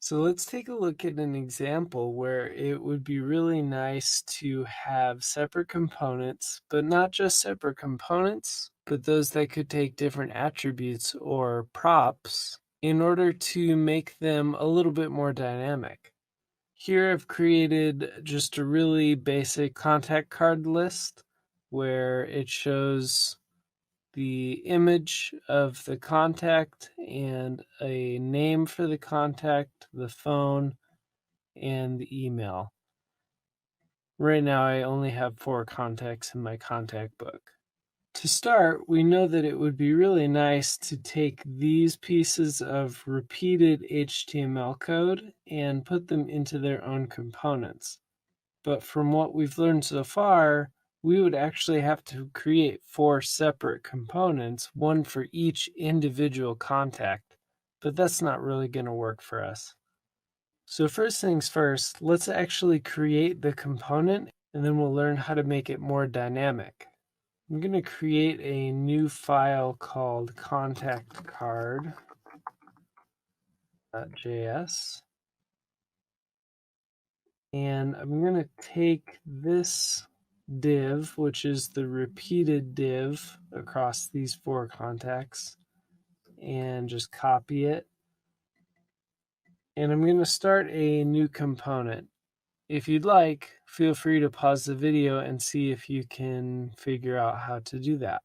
So let's take a look at an example where it would be really nice to have separate components, but not just separate components, but those that could take different attributes or props in order to make them a little bit more dynamic. Here I've created just a really basic contact card list where it shows the image of the contact and a name for the contact, the phone, and the email. Right now I only have 4 contacts in my contact book. To start, we know that it would be really nice to take these pieces of repeated HTML code and put them into their own components. But from what we've learned so far, we would actually have to create 4 separate components, one for each individual contact, but that's not really going to work for us. So first things first, let's actually create the component and then we'll learn how to make it more dynamic. I'm going to create a new file called contactcard.js. And I'm going to take this div, which is the repeated div across these 4 contacts, and just copy it. And I'm going to start a new component. If you'd like, feel free to pause the video and see if you can figure out how to do that.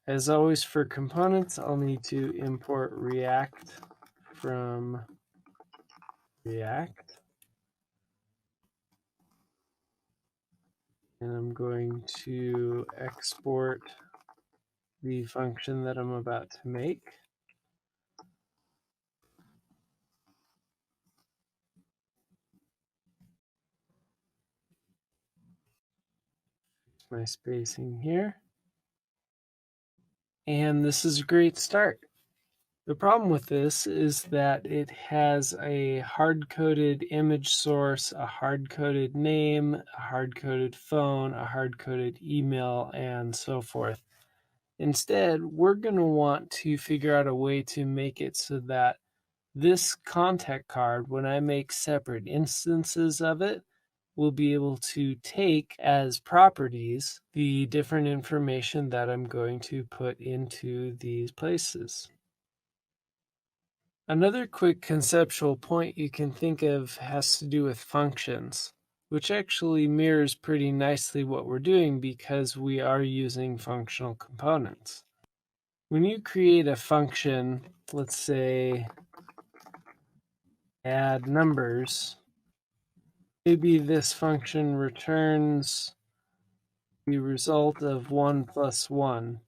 As always for components, I'll need to import React from React. And I'm going to export the function that I'm about to make. My spacing here. And this is a great start. The problem with this is that it has a hard-coded image source, a hard-coded name, a hard-coded phone, a hard-coded email, and so forth. Instead, we're going to want to figure out a way to make it so that this contact card, when I make separate instances of it, will be able to take as properties the different information that I'm going to put into these places. Another quick conceptual point you can think of has to do with functions, which actually mirrors pretty nicely what we're doing because we are using functional components. When you create a function, let's say add numbers, maybe this function returns the result of 1 plus 1.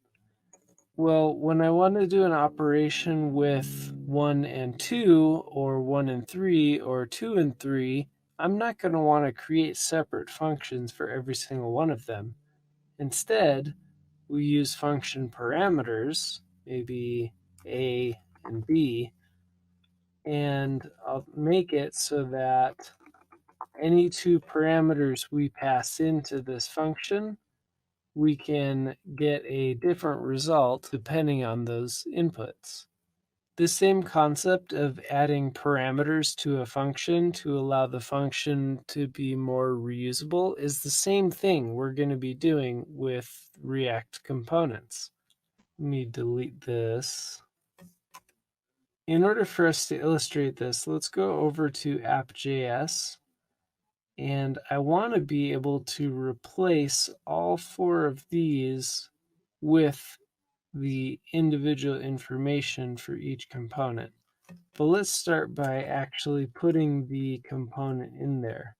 Well, when I want to do an operation with 1 and 2, or 1 and 3, or 2 and 3, I'm not going to want to create separate functions for every single one of them. Instead, we use function parameters, maybe A and B, and I'll make it so that any 2 parameters we pass into this function, we can get a different result depending on those inputs. The same concept of adding parameters to a function to allow the function to be more reusable is the same thing we're going to be doing with React components. Let me delete this. In order for us to illustrate this, let's go over to app.js. And I want to be able to replace all 4 of these with the individual information for each component. But let's start by actually putting the component in there.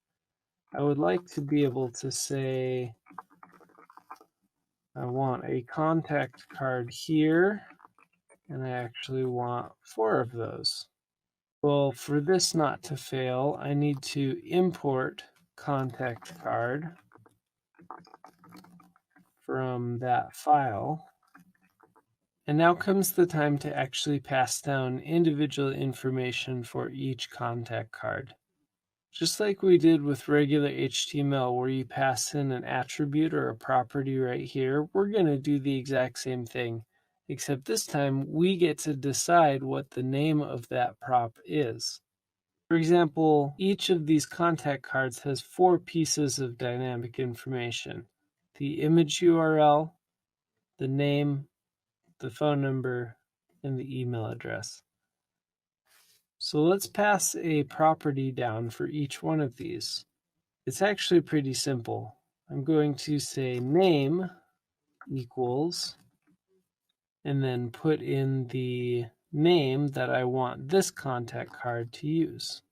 I would like to be able to say I want a contact card here, and I actually want 4 of those. Well, for this not to fail, I need to import contact card from that file. And now comes the time to actually pass down individual information for each contact card. Just like we did with regular HTML where you pass in an attribute or a property right here, we're going to do the exact same thing, except this time we get to decide what the name of that prop is. For example, each of these contact cards has 4 pieces of dynamic information: the image URL, the name, the phone number, and the email address. So let's pass a property down for each one of these. It's actually pretty simple. I'm going to say name equals, and then put in the name that I want this contact card to use.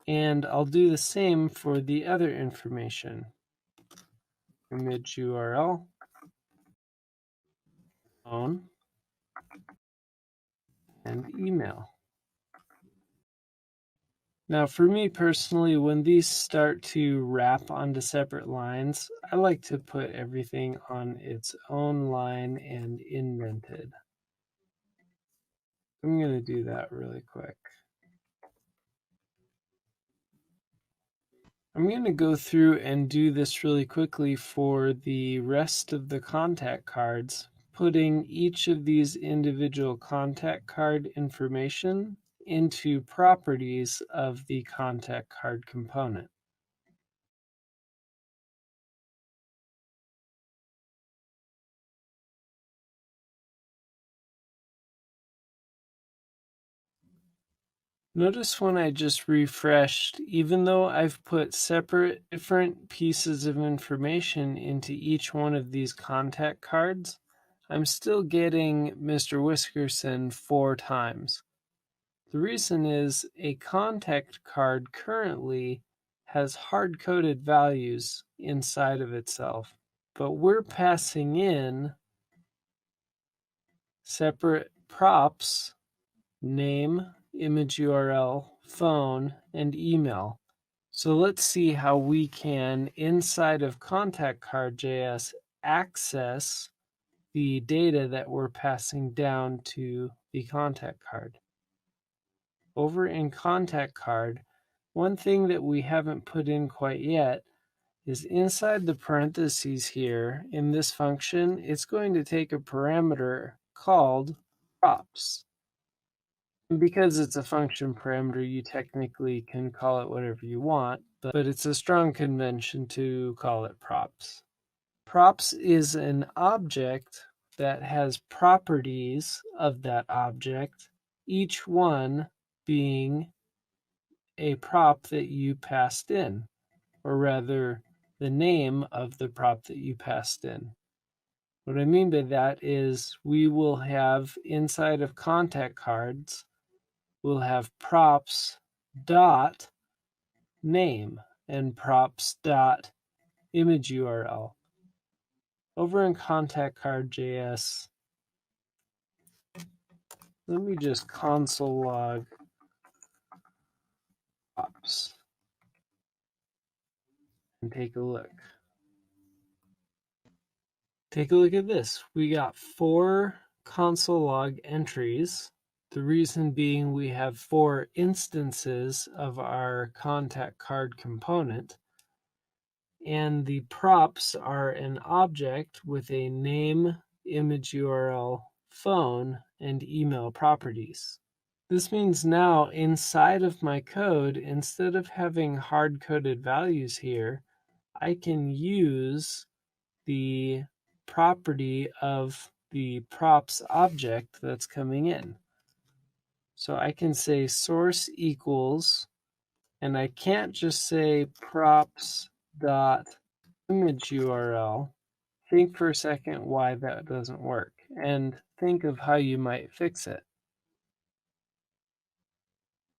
And I'll do the same for the other information. Image URL, phone, and email. Now for me personally, when these start to wrap onto separate lines, I like to put everything on its own line and indented. I'm going to do that really quick. I'm going to go through and do this really quickly for the rest of the contact cards, putting each of these individual contact card information into properties of the contact card component. Notice when I just refreshed, even though I've put separate different pieces of information into each one of these contact cards, I'm still getting Mr. Whiskerson 4 times. The reason is a contact card currently has hard-coded values inside of itself, but we're passing in separate props: name, image URL, phone, and email. So let's see how we can, inside of contact card.js, access the data that we're passing down to the contact card. Over in contact card, one thing that we haven't put in quite yet is inside the parentheses here in this function, it's going to take a parameter called props. And because it's a function parameter, you technically can call it whatever you want, but it's a strong convention to call it props. Props is an object that has properties of that object, each one being a prop that you passed in, or rather the name of the prop that you passed in. What I mean by that is we will have inside of contact cards, we'll have props dot name and props dot image URL. Over in contact card.js, let me just console log props and take a look. Take a look at this. We got 4 console log entries. The reason being we have 4 instances of our contact card component, and the props are an object with a name, image URL, phone, and email properties. This means now inside of my code, instead of having hard-coded values here, I can use the property of the props object that's coming in. So I can say source equals, and I can't just say props dot image URL. Think for a second why that doesn't work, and think of how you might fix it.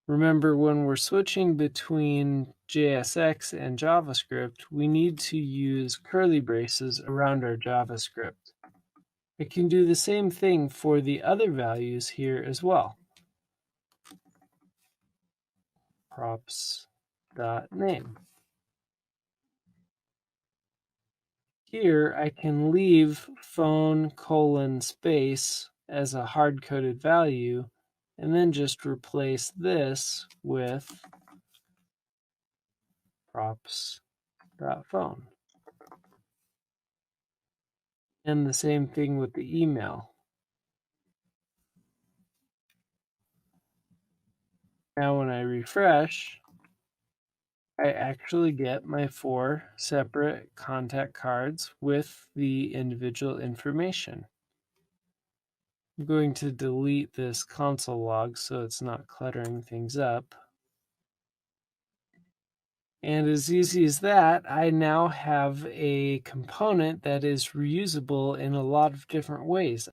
Remember, when we're switching between JSX and JavaScript, we need to use curly braces around our JavaScript. I can do the same thing for the other values here as well. Props.name. Here I can leave phone : space as a hard-coded value, and then just replace this with props.phone. And the same thing with the email. Now when I refresh, I actually get my 4 separate contact cards with the individual information. I'm going to delete this console log so it's not cluttering things up. And as easy as that, I now have a component that is reusable in a lot of different ways.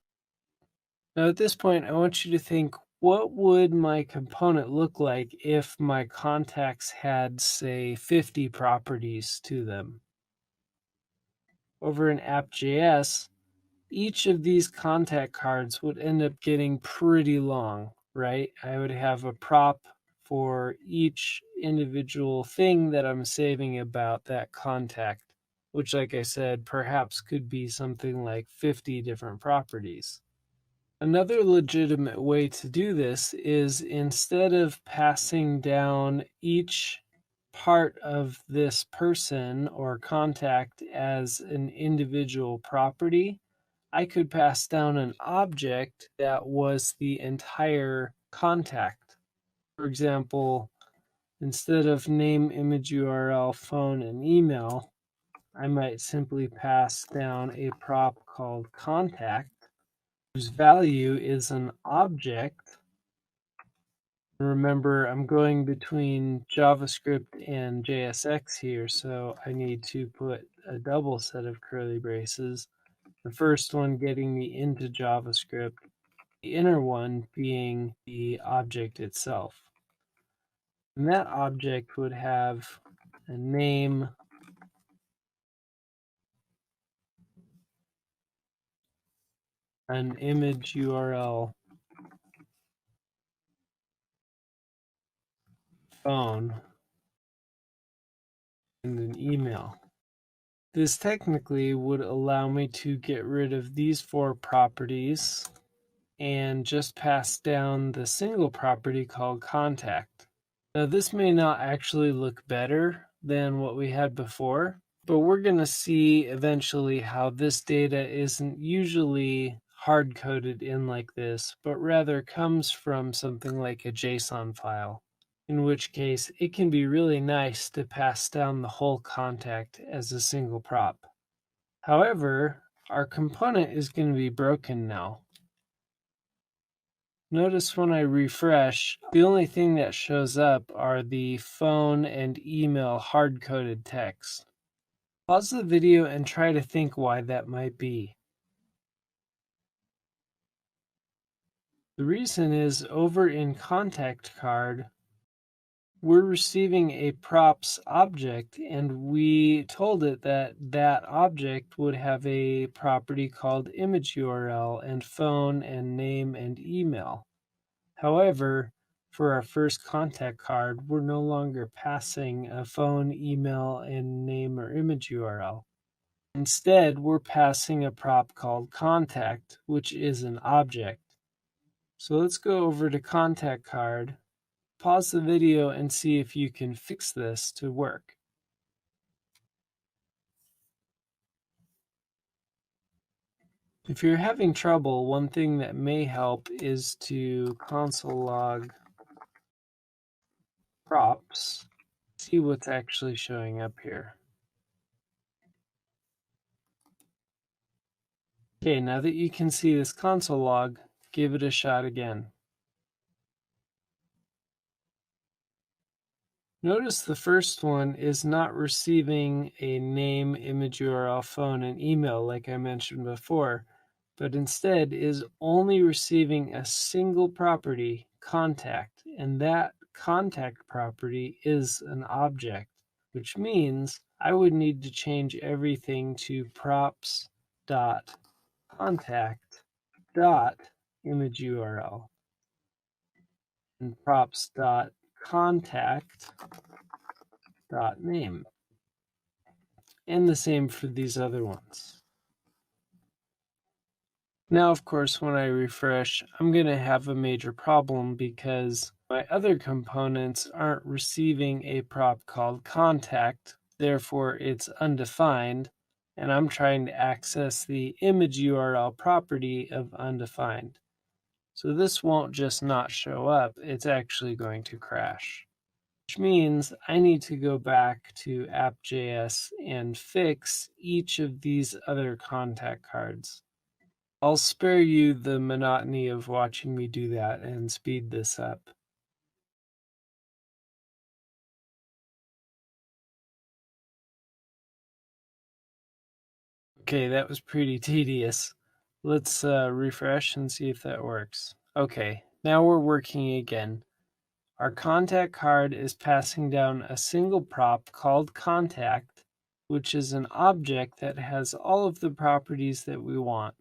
Now at this point, I want you to think, what would my component look like if my contacts had, say, 50 properties to them? Over in app.js, each of these contact cards would end up getting pretty long, right? I would have a prop for each individual thing that I'm saving about that contact, which, like I said, perhaps could be something like 50 different properties. Another legitimate way to do this is, instead of passing down each part of this person or contact as an individual property, I could pass down an object that was the entire contact. For example, instead of name, image, URL, phone, and email, I might simply pass down a prop called contact, whose value is an object. Remember, I'm going between JavaScript and JSX here, so I need to put a double set of curly braces. The first one getting me into JavaScript, the inner one being the object itself. And that object would have a name, an image URL, phone, and an email. This technically would allow me to get rid of these 4 properties and just pass down the single property called contact. Now this may not actually look better than what we had before, but we're going to see eventually how this data isn't usually hard-coded in like this, but rather comes from something like a JSON file, in which case it can be really nice to pass down the whole contact as a single prop. However, our component is going to be broken now. Notice when I refresh, the only thing that shows up are the phone and email hard-coded text. Pause the video and try to think why that might be. The reason is, over in contact card, we're receiving a props object, and we told it that that object would have a property called image URL and phone and name and email. However, for our first contact card, we're no longer passing a phone, email, and name or image URL. Instead, we're passing a prop called contact, which is an object. So let's go over to contact card, pause the video, and see if you can fix this to work. If you're having trouble, one thing that may help is to console log props, see what's actually showing up here. Okay, now that you can see this console log, give it a shot again. Notice the first one is not receiving a name, image URL, phone, and email like I mentioned before, but instead is only receiving a single property, contact, and that contact property is an object, which means I would need to change everything to props.contact.image URL and props.contact.name. And the same for these other ones. Now, of course, when I refresh, I'm going to have a major problem because my other components aren't receiving a prop called contact, therefore it's undefined, and I'm trying to access the image URL property of undefined. So this won't just not show up, it's actually going to crash. Which means I need to go back to app.js and fix each of these other contact cards. I'll spare you the monotony of watching me do that and speed this up. Okay, that was pretty tedious. Let's refresh and see if that works. Okay, now we're working again. Our contact card is passing down a single prop called contact, which is an object that has all of the properties that we want.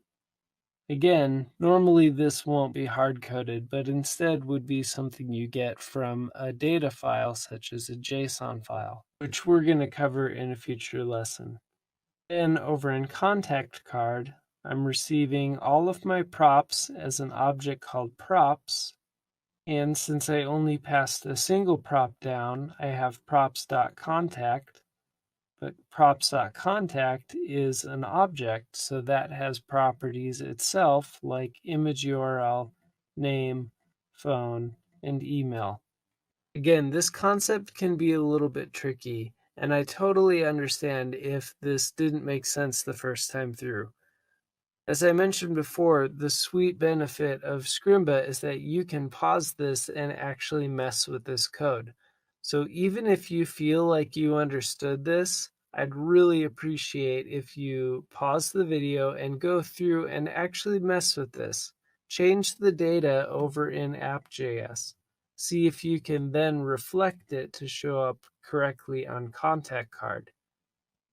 Again, normally this won't be hard-coded, but instead would be something you get from a data file such as a JSON file, which we're going to cover in a future lesson. Then over in contact card, I'm receiving all of my props as an object called props. And since I only passed a single prop down, I have props.contact, but props.contact is an object, so that has properties itself like image URL, name, phone, and email. Again, this concept can be a little bit tricky, and I totally understand if this didn't make sense the first time through. As I mentioned before, the sweet benefit of Scrimba is that you can pause this and actually mess with this code. So even if you feel like you understood this, I'd really appreciate if you pause the video and go through and actually mess with this. Change the data over in app.js. See if you can then reflect it to show up correctly on contact card.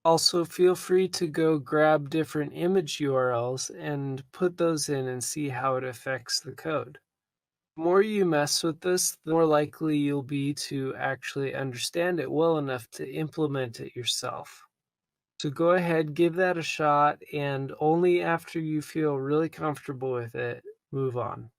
Also, feel free to go grab different image URLs and put those in and see how it affects the code. The more you mess with this, the more likely you'll be to actually understand it well enough to implement it yourself. So go ahead, give that a shot, and only after you feel really comfortable with it, move on.